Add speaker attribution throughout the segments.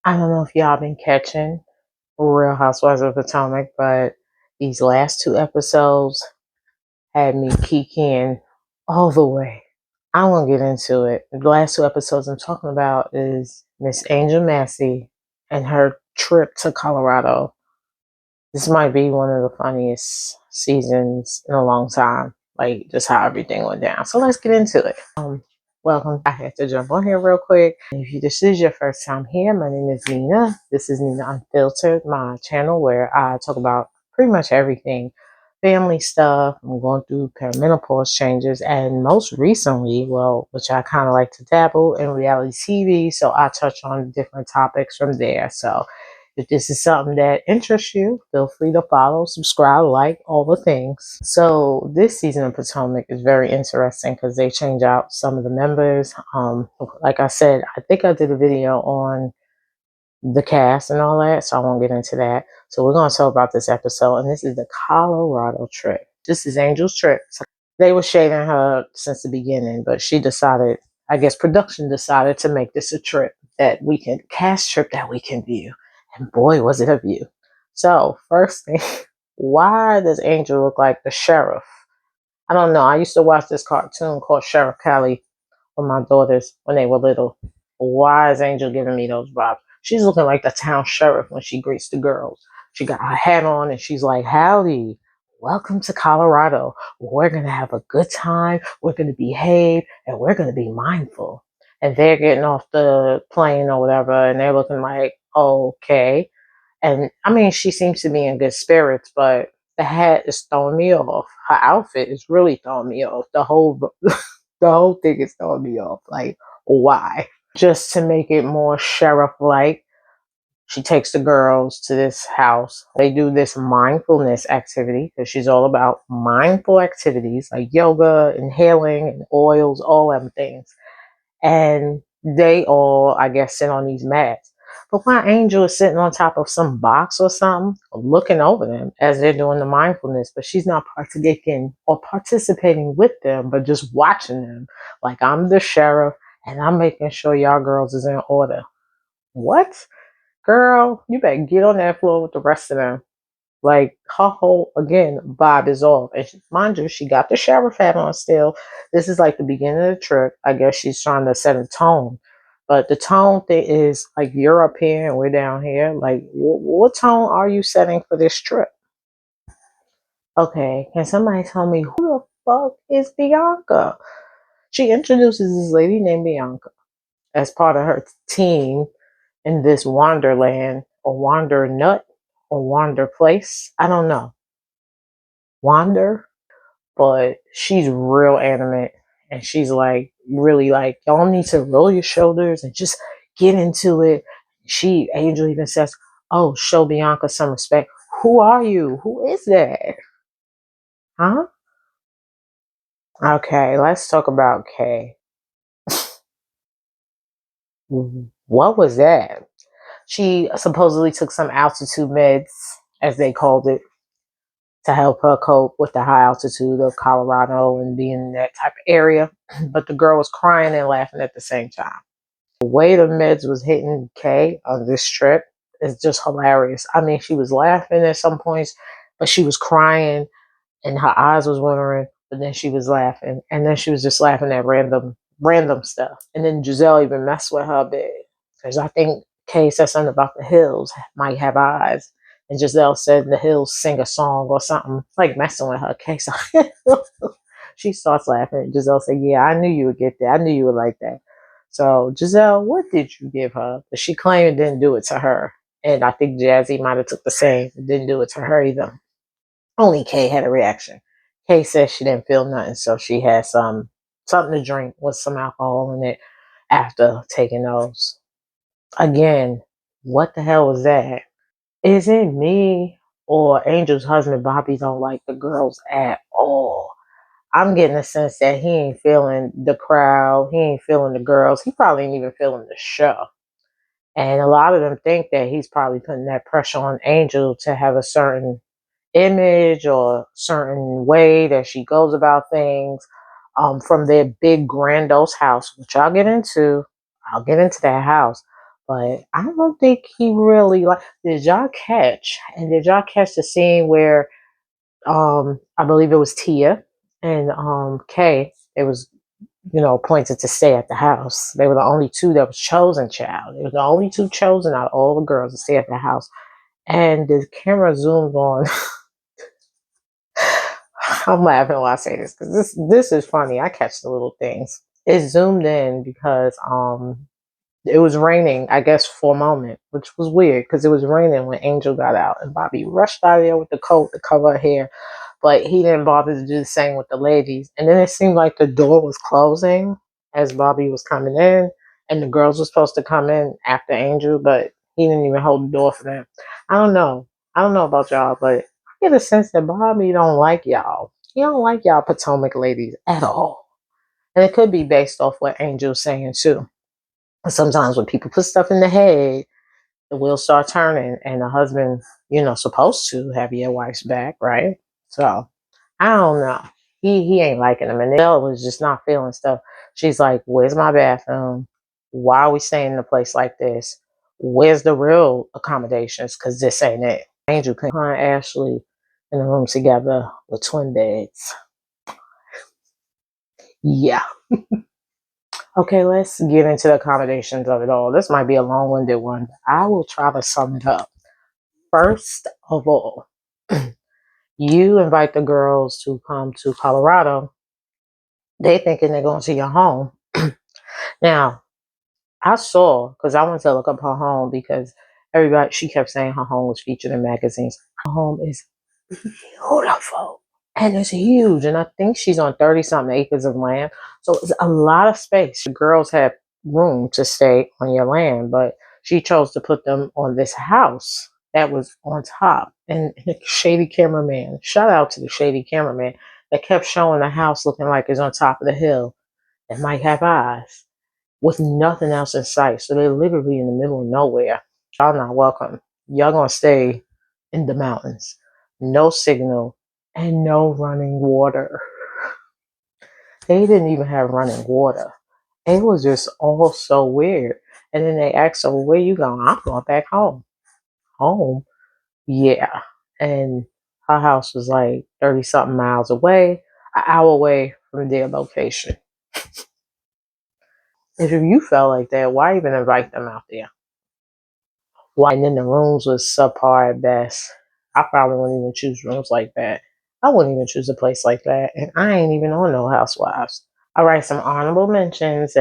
Speaker 1: I don't know if y'all been catching Real Housewives of Potomac, but these last two episodes had me kicking all the way. I won't get into it. The last two episodes I'm talking about is Miss Angel Massey and her trip to Colorado. This might be one of the funniest seasons in a long time. Like just how everything went down. So let's get into it. Welcome. I had to jump on here real quick. If this is your first time here, my name is Nina. This is Nina Unfiltered, my channel where I talk about pretty much everything. Family stuff. I'm going through perimenopause changes, and most recently, well, which I kind of like to dabble in reality TV, so I touch on different topics from there. So if this is something that interests you, feel free to follow, subscribe, like, all the things. So this season of Potomac is very interesting because they change out some of the members. Like I said, I think I did a video on the cast and all that, so I won't get into that. So we're going to talk about this episode, and this is the Colorado trip. This is Angel's trip. So they were shading her since the beginning, but she decided, I guess production decided to make this a trip that we can, cast trip that we can view. And boy, was it a view. So first thing, why does Angel look like the sheriff? I don't know. I used to watch this cartoon called Sheriff Callie with my daughters when they were little. Why is Angel giving me those vibes? She's looking like the town sheriff when she greets the girls. She got her hat on and she's like, howdy, welcome to Colorado. We're going to have a good time. We're going to behave and we're going to be mindful. And they're getting off the plane or whatever and they're looking like, okay. And I mean, she seems to be in good spirits, but the hat is throwing me off. Her outfit is really throwing me off. The whole thing is throwing me off. Like, why? Just to make it more sheriff-like, she takes the girls to this house. They do this mindfulness activity because she's all about mindful activities like yoga, inhaling, and oils, all them things. And they all, I guess, sit on these mats. But while Angel is sitting on top of some box or something, looking over them as they're doing the mindfulness, but she's not partaking or participating with them, but just watching them. Like, I'm the sheriff and I'm making sure y'all girls is in order. What? Girl, you better get on that floor with the rest of them. Like, her whole, again, vibe is off. And mind you, she got the sheriff hat on still. This is like the beginning of the trip. I guess she's trying to set a tone. But the tone thing is like, you're up here and we're down here. Like, what tone are you setting for this trip? Okay, can somebody tell me who the fuck is Bianca? She introduces this lady named Bianca as part of her team in this Wonderland or Wander Nut or Wander Place. I don't know. Wander? But she's real animate and she's like really like, y'all need to roll your shoulders and just get into it. Angel even says, oh, show Bianca some respect. Who are you? Who is that? Huh? Okay, let's talk about Kay. What was that? She supposedly took some altitude meds, as they called it, to help her cope with the high altitude of Colorado and being in that type of area. But the girl was crying and laughing at the same time. The way the meds was hitting Kay on this trip is just hilarious. I mean, she was laughing at some points, but she was crying and her eyes was watering, but then she was laughing. And then she was just laughing at random stuff. And then Giselle even messed with her a bit. Because I think Kay said something about the hills might have eyes. And Giselle said the hills sing a song or something, like messing with her. Kay, so she starts laughing. Giselle said, yeah, I knew you would get that. I knew you would like that. So, Giselle, what did you give her? But she claimed it didn't do it to her. And I think Jazzy might have took the same. It didn't do it to her either. Only Kay had a reaction. Kay said she didn't feel nothing, so she had something to drink with some alcohol in it after taking those. Again, what the hell was that? Is it me or Angel's husband Bobby don't like the girls at all? I'm getting a sense that he ain't feeling the crowd. He ain't feeling the girls. He probably ain't even feeling the show. And a lot of them think that he's probably putting that pressure on Angel to have a certain image or certain way that she goes about things from their big grandiose house, which I'll get into that house. But I don't think he really like. Did y'all catch? And did y'all catch the scene where I believe it was Tia and Kay? It was appointed to stay at the house. They were the only two that was chosen, child. They were the only two chosen out of all the girls to stay at the house. And the camera zoomed on. I'm laughing while I say this because this is funny. I catch the little things. It zoomed in because it was raining, I guess, for a moment, which was weird because it was raining when Angel got out, and Bobby rushed out of there with the coat to cover her hair, but he didn't bother to do the same with the ladies. And then it seemed like the door was closing as Bobby was coming in, and the girls were supposed to come in after Angel, but he didn't even hold the door for them. I don't know. I don't know about y'all, but I get a sense that Bobby don't like y'all. He don't like y'all Potomac ladies at all. And it could be based off what Angel's saying too. Sometimes when people put stuff in the head, the wheels start turning, and the husband, supposed to have your wife's back, right? So I don't know. He ain't liking him, and Nell was just not feeling stuff. She's like, "Where's my bathroom? Why are we staying in a place like this? Where's the real accommodations? Because this ain't it." Angel couldn't find Ashley in the room together with twin beds. Yeah. Okay, let's get into the accommodations of it all. This might be a long-winded one. I will try to sum it up. First of all, you invite the girls to come to Colorado. They thinking they're going to your home. Now, I saw, because I went to look up her home because she kept saying her home was featured in magazines. Her home is beautiful. And it's huge. And I think she's on 30 something acres of land. So it's a lot of space. The girls have room to stay on your land, but she chose to put them on this house that was on top. And the shady cameraman, shout out to the shady cameraman that kept showing the house looking like it's on top of the hill that might have eyes with nothing else in sight. So they're literally in the middle of nowhere. Y'all not welcome. Y'all gonna stay in the mountains. No signal and no running water. They didn't even have running water. It was just all so weird. And then they asked her, "Well, where you going?" "I'm going back home." Home? Yeah. And her house was like 30 something miles away, an hour away from their location. If you felt like that, why even invite them out there? Why? And then the rooms was subpar at best. I probably wouldn't even choose rooms like that. I wouldn't even choose a place like that. And I ain't even on no Housewives. All right, some honorable mentions.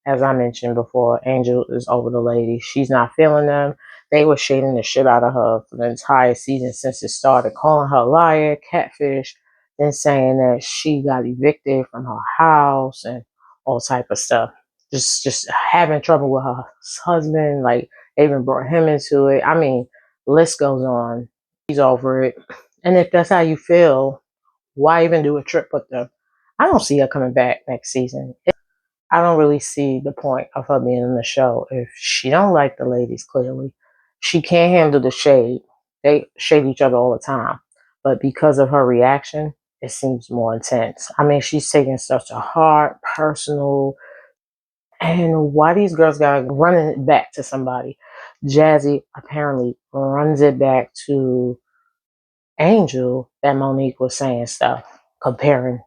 Speaker 1: As I mentioned before, Angel is over the lady. She's not feeling them. They were shading the shit out of her for the entire season since it started, calling her a liar, catfish, then saying that she got evicted from her house and all type of stuff. Just having trouble with her husband. Like, they even brought him into it. I mean, list goes on. He's over it. And if that's how you feel, why even do a trip with them? I don't see her coming back next season. I don't really see the point of her being in the show if she don't like the ladies. Clearly, she can't handle the shade. They shade each other all the time, but because of her reaction, it seems more intense. I mean, she's taking stuff to heart, personal, and why these girls gotta run it back to somebody? Jazzy apparently runs it back to Angel that Monique was saying stuff, comparing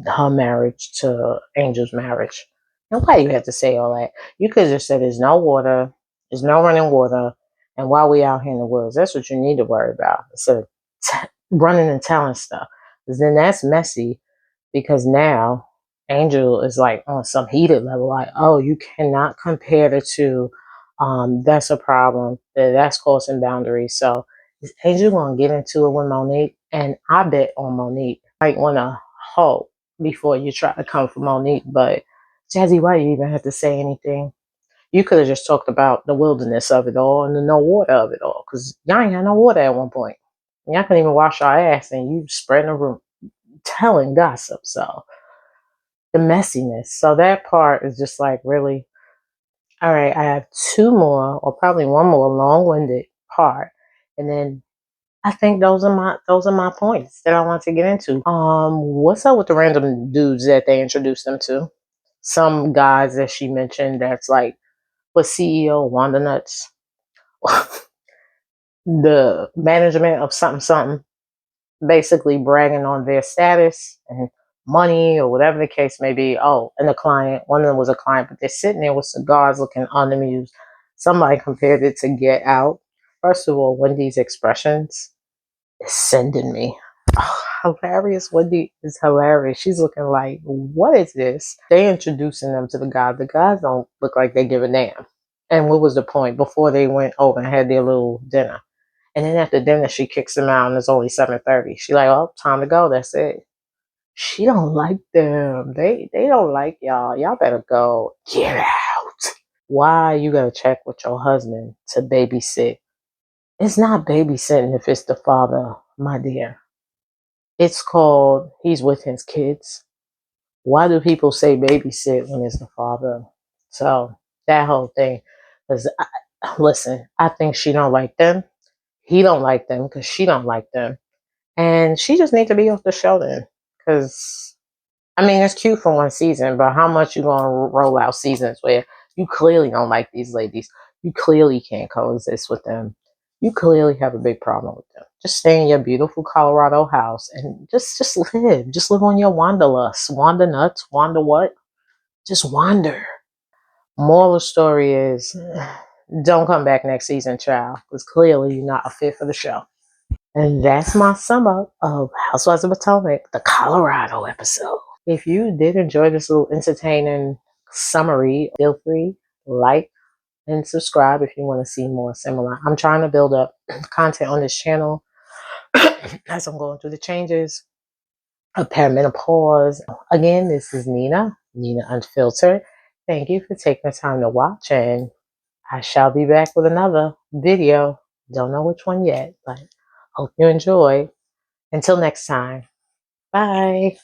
Speaker 1: her marriage to Angel's marriage. And why you have to say all that? You could have just said there's no water, there's no running water, and while we out here in the woods, that's what you need to worry about instead of running and telling stuff. Because then that's messy. Because now Angel is like on some heated level, like, "Oh, you cannot compare the two. That's a problem. That's crossing boundaries." So is Angel gonna get into it with Monique? And I bet on Monique. Might wanna hope before you try to come for Monique. But Jazzy, why you even have to say anything? You could have just talked about the wilderness of it all and the no water of it all. Because y'all ain't had no water at one point. Y'all couldn't even wash our ass, and you spreading the room telling gossip. So the messiness. So that part is just like, really? All right, I have two more, or probably one more long-winded part. And then I think those are my points that I want to get into. What's up with the random dudes that they introduced them to? Some guys that she mentioned that's like But CEO Wanda Nuts, the management of something something, basically bragging on their status and money or whatever the case may be. Oh, and the client, one of them was a client, but they're sitting there with cigars looking unamused. Somebody compared it to Get Out. First of all, Wendy's expressions is sending me. Oh, hilarious. Wendy is hilarious. She's looking like, what is this? They introducing them to the guys. The guys don't look like they give a damn. And what was the point before they went over and had their little dinner? And then after dinner, she kicks them out, and it's only 7:30. She like, oh, time to go. That's it. She don't like them. They don't like y'all. Y'all better go. Get out. Why you gotta check with your husband to babysit? It's not babysitting if it's the father, my dear. It's called he's with his kids. Why do people say babysit when it's the father? So that whole thing. Because listen, I think she don't like them. He don't like them because she don't like them. And she just need to be off the show then. Because, I mean, it's cute for one season, but how much you going to roll out seasons where you clearly don't like these ladies? You clearly can't coexist with them. You clearly have a big problem with them. Just stay in your beautiful Colorado house and just live. Just live on your wanderlust. Wander nuts. Wander what? Just wander. Moral of the story is don't come back next season, child. Because clearly you're not a fit for the show. And that's my sum up of Housewives of Potomac, the Colorado episode. If you did enjoy this little entertaining summary, feel free, like, and subscribe if you want to see more similar. I'm trying to build up content on this channel as I'm going through the changes of perimenopause. Again, this is Nina Unfiltered. Thank you for taking the time to watch, and I shall be back with another video. Don't know which one yet, but hope you enjoy. Until next time, bye.